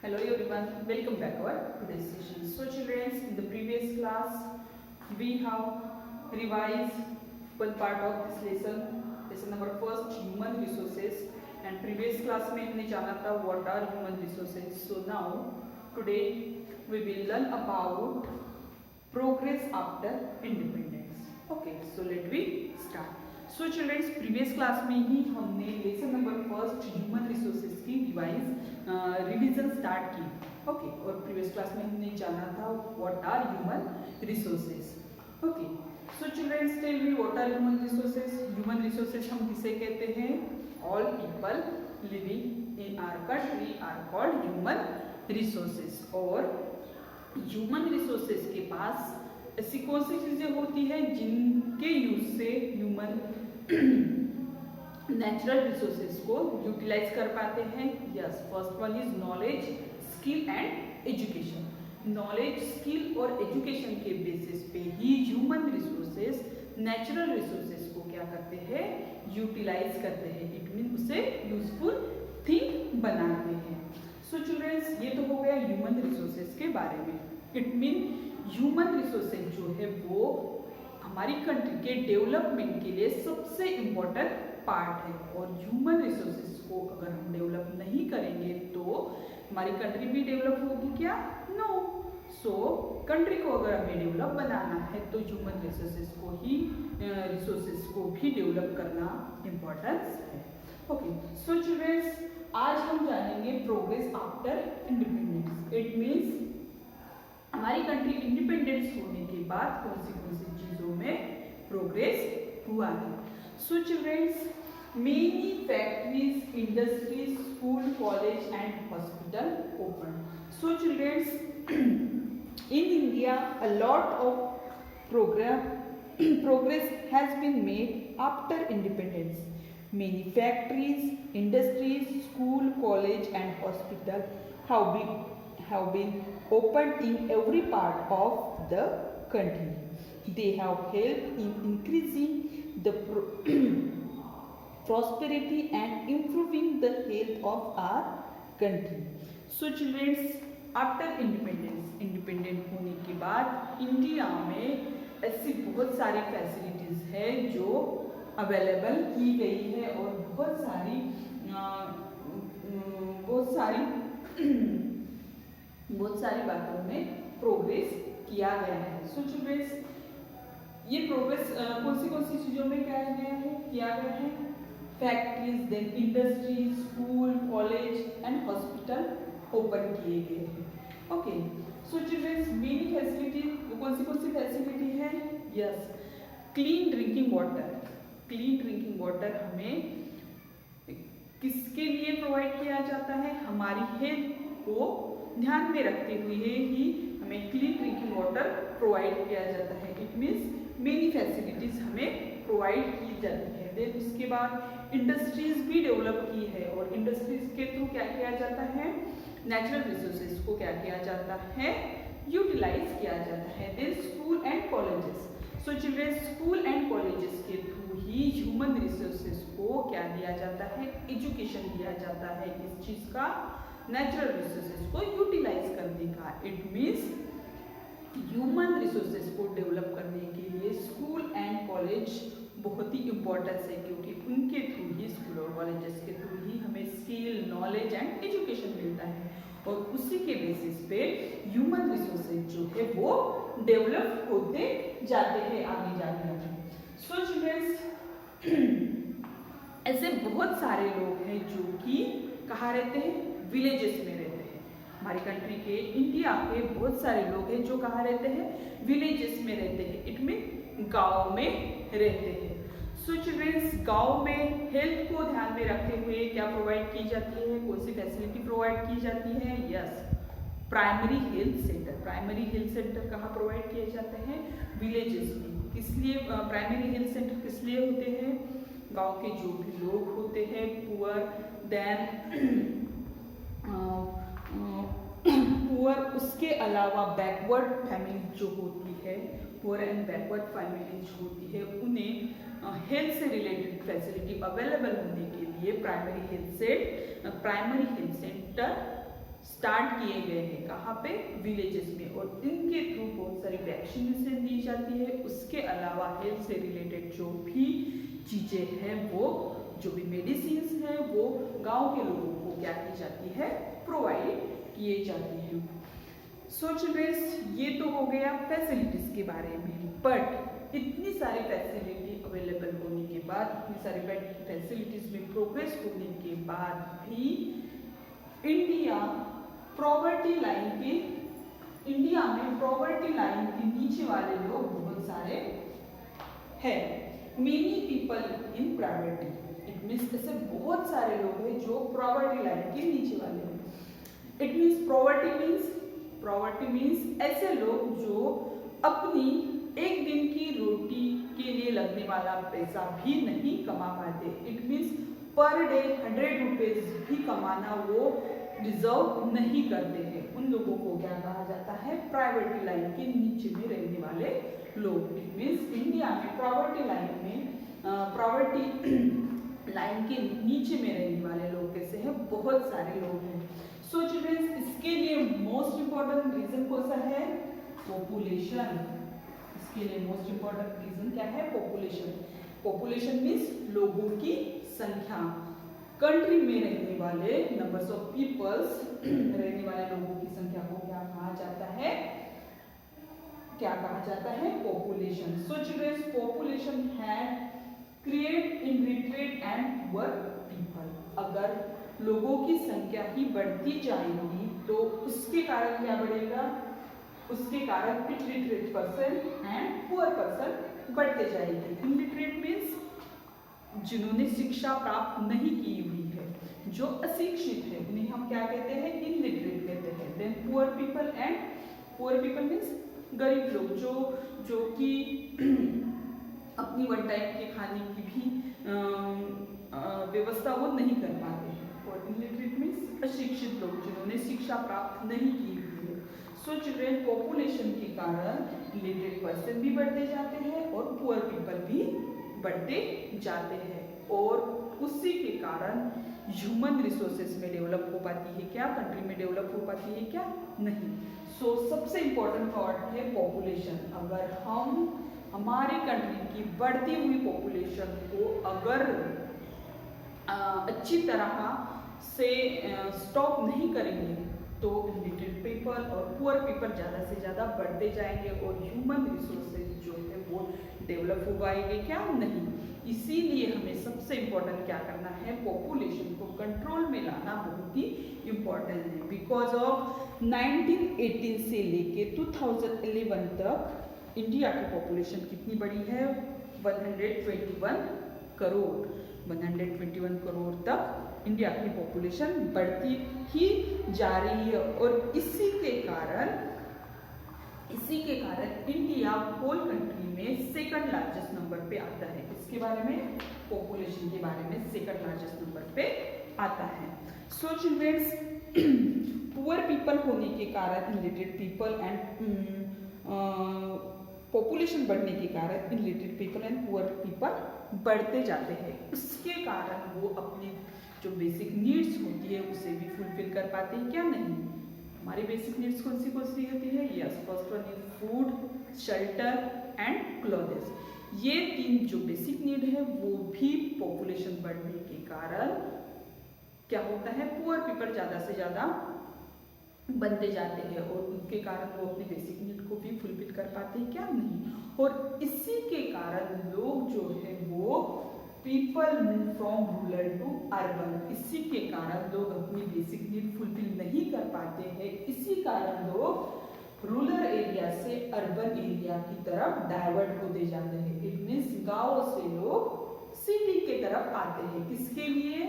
Hello everyone, welcome back our today's session. So children, in the previous class we have revised one part of this lesson number first, human resources, and previous class में हमने जाना था what are human resources. So now today we will learn about progress after independence. Okay, so let me start. So children, previous class में ही हमने lesson number first human resources की revision start की. Okay, और previous class में हमने जाना था what are human resources. Okay, so children tell me what are human resources. Human resources हम किसे कहते हैं? All people living in our country are called human resources. और ह्यूमन रिसोर्सेज के पास ऐसी कौन सी चीजें होती हैं जिनके यूज से ह्यूमन नेचुरल रिसोर्सेज को यूटिलाइज कर पाते हैं? Yes, first one is knowledge, skill and education. Knowledge, skill और एजुकेशन के बेसिस पे ही ह्यूमन रिसोर्सेज नेचुरल रिसोर्सेज को क्या करते हैं? यूटिलाइज करते हैं. इट मीन उसे यूजफुल थिंग बनाते हैं. सो चिल्ड्रंस, ये तो हो गया ह्यूमन रिसोर्सेज के बारे में. इट मीन ह्यूमन रिसोर्सेज जो है वो हमारी कंट्री के डेवलपमेंट के लिए सबसे इम्पोर्टेंट पार्ट है. और ह्यूमन रिसोर्सेज को अगर हम डेवलप नहीं करेंगे तो हमारी कंट्री भी डेवलप होगी क्या? नो. सो कंट्री को अगर हमें डेवलप बनाना है तो ह्यूमन रिसोर्सेज को भी डेवलप करना इम्पोर्टेंस है. ओके, सो चिल्ड्रंस, आज हम जानेंगे progress after independence. It means हमारी कंट्री इंडिपेंडेंस होने के बाद कौन सी चीजों में प्रोग्रेस हुआ है. So childrens, many factories, industries, school, college and hospital open. So childrens, in India a lot of progress has been made after independence. Many factories, industries, school, college and hospital have been opened in every part of the country. They have helped in increasing the prosperity and improving the health of our country. So children, after independent होने के बाद India में ऐसी बहुत सारी facilities है जो available की गई है और बहुत सारी बातों में प्रोग्रेस किया गया है. सो चिल्ड्रंस, ये प्रोग्रेस कौन सी चीज़ों में किया गया है? Factories, then industries, school, college and hospital open किए गए हैं. Okay, so childrens, many facility कौन सी फैसिलिटी है? Yes, clean drinking water. Clean drinking water हमें किसके लिए प्रोवाइड किया जाता है? हमारी हेल्थ को ध्यान में रखते हुए ही हमें क्लीन ड्रिंकिंग वाटर प्रोवाइड किया जाता है. इट मीन्स मेनी फैसिलिटीज हमें प्रोवाइड की जाती है. देन उसके बाद इंडस्ट्रीज भी डेवलप की है और इंडस्ट्रीज के थ्रू क्या किया जाता है? नेचुरल रिसोर्सेज को क्या किया जाता है? यूटिलाइज किया जाता है. Then school and colleges. So children, school and colleges के थ्रू ही ह्यूमन रिसोर्सेज को क्या दिया जाता है? एजुकेशन दिया जाता है. इस चीज का, नेचुरल रिसोर्सेज को यूटिलाइज करने का. इट मीन्स ह्यूमन रिसोर्सेज को डेवलप करने के लिए स्कूल एंड कॉलेज बहुत ही इम्पोर्टेंस है, क्योंकि उनके थ्रू ही, स्कूल और कॉलेजेस के थ्रू ही हमें स्किल, नॉलेज एंड एजुकेशन मिलता है. और उसी के बेसिस पे ह्यूमन रिसोर्सेज जो है वो डेवलप होते जाते हैं आगे जाकर. सो चिल्ड्रंस, ऐसे बहुत सारे लोग हैं जो कि कहाँ रहते हैं? विलेजेस में रहते हैं. हमारी कंट्री के, इंडिया के बहुत सारे लोग हैं जो कहाँ रहते हैं? विलेजेस में रहते हैं. इट मीन गाँव में रहते हैं. सो चिल्ड्रंस, गाँव में हेल्थ को ध्यान में रखते हुए क्या प्रोवाइड की जाती है? कौन सी फैसिलिटी प्रोवाइड की जाती है? Yes, primary health centre. Primary health centre कहाँ प्रोवाइड किए जाते हैं? विलेजेस में. किस लिए प्राइमरी हेल्थ सेंटर किस लिए होते हैं? गाँव के जो भी लोग होते हैं, पुअर, देन पुअर, उसके अलावा बैकवर्ड फैमिली जो होती है, पुअर एंड बैकवर्ड फैमिली जो होती है, उन्हें हेल्थ से रिलेटेड फैसिलिटी अवेलेबल होने के लिए प्राइमरी हेल्थ सेंटर स्टार्ट किए गए हैं, कहाँ पे, विलेजेस में, और इनके थ्रू बहुत सारी वैक्सीनेशन दी जाती है। उसके अलावा हेल्थ से रिलेटेड जो भी चीज़ें हैं, वो जो भी मेडिसिन है वो गांव के लोगों को क्या की जाती है, प्रोवाइड किए जाती है। सो चिल्ड्रंस, ये तो हो गया फैसिलिटीज के बारे में, बट इतनी सारी फैसिलिटी अवेलेबल होने के बाद, इतनी सारी फैसिलिटीज में प्रोग्रेस होने के बाद भी इंडिया में प्रॉपर्टी लाइन के नीचे वाले लोग बहुत सारे हैं। Many people in property, it means ऐसे बहुत सारे लोग हैं जो प्रॉपर्टी लाइन के नीचे वाले हैं। इट मीन्स प्रॉपर्टी मीन्स ऐसे लोग जो अपनी एक दिन की रोटी के लिए लगने वाला पैसा भी नहीं कमा पाते। It means per day 100 rupees भी कमाना वो डिजर्व नहीं करते हैं। उन लोगों को क्या कहा जाता है, प्रॉपर्टी लाइन के नीचे में रहने वाले लोग। इट मीन्स इंडिया में प्रॉपर्टी लाइन के नीचे में रहने वाले लोग कैसे हैं, बहुत सारे लोग हैं। सो चिल्ड्रंस, इसके लिए मोस्ट इंपॉर्टेंट रीजन कौन सा है, पॉपुलेशन। इसके लिए मोस्ट इंपॉर्टेंट रीजन क्या है, पॉपुलेशन मीन्स लोगों की संख्या। कंट्री में रहने वाले नंबर्स ऑफ पीपल्स, रहने वाले लोगों की संख्या को क्या कहा जाता है, population. So childrens, population had create illiterate and poor people. अगर लोगों की संख्या ही बढ़ती जाएगी तो उसके कारण क्या बढ़ेगा, उसके कारण illiterate person and poor person बढ़ते जाएंगे। इलिटरेट मीन्स जिन्होंने शिक्षा प्राप्त नहीं की हुई है, जो अशिक्षित है, उन्हें हम क्या कहते हैं, इलिटरेट कहते हैं। देन पुअर पीपल मीन्स गरीब लोग, जो कि अपनी वन टाइम के खाने की भी व्यवस्था वो नहीं कर पाते हैं। और इलिटरेट मीन्स अशिक्षित लोग, जिन्होंने शिक्षा प्राप्त नहीं की हुई है। सो चिल्ड्रन, पॉपुलेशन के कारण इलिटरेट पर्सन भी बढ़ते जाते हैं और पुअर पीपल भी बढ़ते जाते हैं, और उसी के कारण ह्यूमन रिसोर्सेज में डेवलप हो पाती है क्या, कंट्री में डेवलप हो पाती है क्या, नहीं। सो सबसे इंपॉर्टेंट पार्ट है पॉपुलेशन। अगर हम हमारी कंट्री की बढ़ती हुई पॉपुलेशन को अगर अच्छी तरह से स्टॉप नहीं करेंगे तो इलिटरेट पीपल और पुअर पीपल ज़्यादा से ज़्यादा बढ़ते जाएंगे और ह्यूमन रिसोर्सेज जो है वो डेवलप हो पाएंगे क्या, नहीं। इसीलिए हमें सबसे इम्पोर्टेंट क्या करना है, पॉपुलेशन को कंट्रोल में लाना बहुत ही इम्पोर्टेंट है। बिकॉज ऑफ 1918 से लेके 2011 तक इंडिया की पॉपुलेशन कितनी बड़ी है, 121 करोड़ तक इंडिया की पॉपुलेशन बढ़ती ही जा रही है। और इसी के कारण इंडिया होल कंट्री में सेकंड लार्जेस्ट नंबर पे आता है। इसके बारे में, पॉपुलेशन के बारे में सेकंड लार्जेस्ट नंबर पे आता है। सो चिल्ड्रंस, पुअर पीपल होने के कारण इलिटरेट पीपल एंड पॉपुलेशन बढ़ने के कारण illiterate people and poor people बढ़ते जाते हैं। उसके कारण वो अपनी जो बेसिक नीड्स होती है उसे भी फुलफिल कर पाते हैं क्या, नहीं। हमारी बेसिक नीड्स कौन सी होती है, yes, first one is food, shelter and clothes. ये 3 जो बेसिक नीड है वो भी पॉपुलेशन बढ़ने के कारण क्या होता है, पुअर पीपल ज़्यादा से ज़्यादा बनते जाते हैं और उनके कारण वो अपनी बेसिक नीड को भी फुलफिल कर पाते हैं क्या, नहीं। और इसी के कारण लोग जो है वो people move from rural to urban. इसी के कारण लोग अपनी बेसिक नीड फुलफिल नहीं कर पाते हैं। इसी कारण लोग रूरल एरिया से अर्बन एरिया की तरफ डाइवर्ट होते जाते हैं। इट मीन्स गाँव से लोग सिटी के तरफ आते हैं, किसके लिए,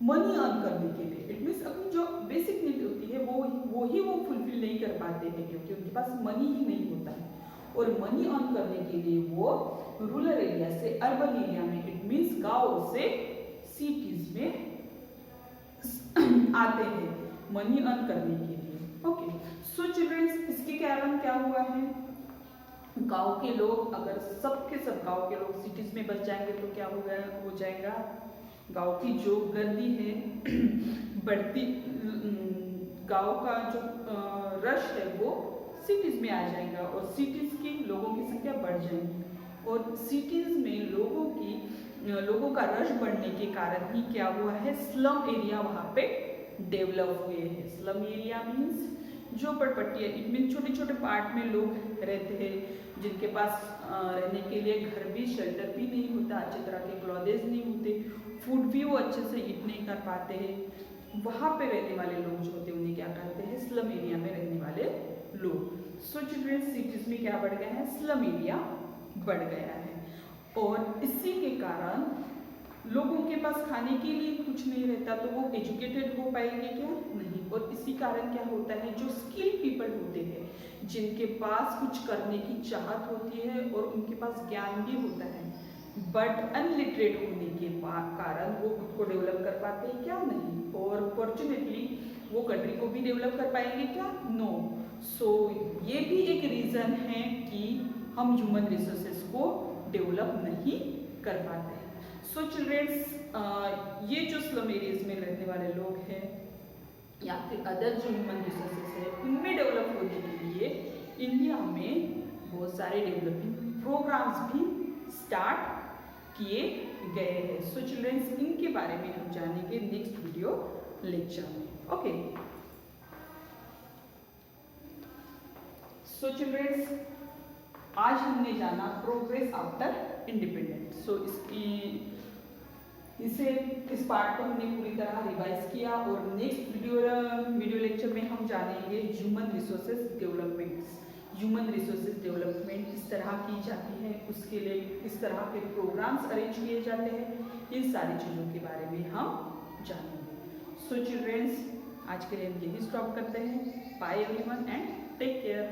मनी अर्न करने के लिए। इट मीन्स अपनी जो बेसिक नीड होती है वो फुलफिल नहीं कर पाते हैं क्योंकि उनके पास मनी ही नहीं होता है। और मनी अर्न करने के लिए वो रूरल एरिया से अर्बन एरिया में, इट मीन्स गाँव से सिटीज में आते हैं मनी अर्न करने के लिए। ओके, सो चिल्ड्रंस, इसके कारण क्या हुआ है, गांव के लोग अगर सब गांव के लोग सिटीज में बस जाएंगे तो क्या हो जाएगा, गांव की जो गर्दी है बढ़ती गांव का जो रश है वो सिटीज़ में आ जाएगा और सिटीज़ के लोगों की संख्या बढ़ जाएगी और सिटीज़ में लोगों का रश बढ़ने के कारण ही क्या हुआ है, स्लम एरिया वहाँ पे डेवलप हुए हैं। स्लम एरिया मीन्स झोपड़पट्टी, इनमें छोटे छोटे पार्ट में लोग रहते हैं जिनके पास रहने के लिए घर भी, शेल्टर भी नहीं होता, अच्छे तरह के क्लॉथेज नहीं होते, फूड भी वो अच्छे से ईट नहीं कर पाते हैं। वहाँ पे रहने वाले लोग जो होते हैं उन्हें क्या कहते हैं, स्लम एरिया में रहने वाले लोग। सो चिल्ड्रन सिटीज में क्या बढ़ गया है, स्लम एरिया बढ़ गया है और इसी के कारण लोगों के पास खाने के लिए कुछ नहीं रहता तो वो एजुकेटेड हो पाएंगे क्या, नहीं। और इसी कारण क्या होता है, जो स्किल पीपल होते हैं, जिनके पास कुछ करने की चाहत होती है और उनके पास ज्ञान भी होता है, बट अनलिटरेट होने के कारण वो खुद को डेवलप कर पाते हैं क्या, नहीं। और फॉर्चुनेटली वो कंट्री को भी डेवलप कर पाएंगे क्या, नो। सो ये भी एक रीज़न है कि हम ह्यूमन रिसोर्सेज को डेवलप नहीं कर पाते हैं। सो चिल्ड्रेंस, ये जो स्लम एरियाज में रहने वाले लोग हैं या फिर अदर जो ह्यूमन रिसोर्सेज है उनमें डेवलप होने के लिए इंडिया में बहुत सारे डेवलपिंग प्रोग्राम्स भी स्टार्ट किए गए हैं। सो चिल्ड्रेंस, इनके बारे में हम जानेंगे नेक्स्ट वीडियो लेक्चर में। ओके, सो चिल्ड्रेंस, आज हमने जाना प्रोग्रेस आफ्टर इंडिपेंडेंस। सो इस पार्ट को हमने पूरी तरह रिवाइज किया और नेक्स्ट वीडियो लेक्चर में हम जानेंगे human resources developments. Human resources development किस तरह की जाती है, उसके लिए किस तरह के प्रोग्राम्स अरेंज किए जाते हैं, इन सारी चीज़ों के बारे में हम जानेंगे। सो चिल्ड्रेंस, आज के लिए हम यही स्टॉप करते हैं। Bye everyone and take care.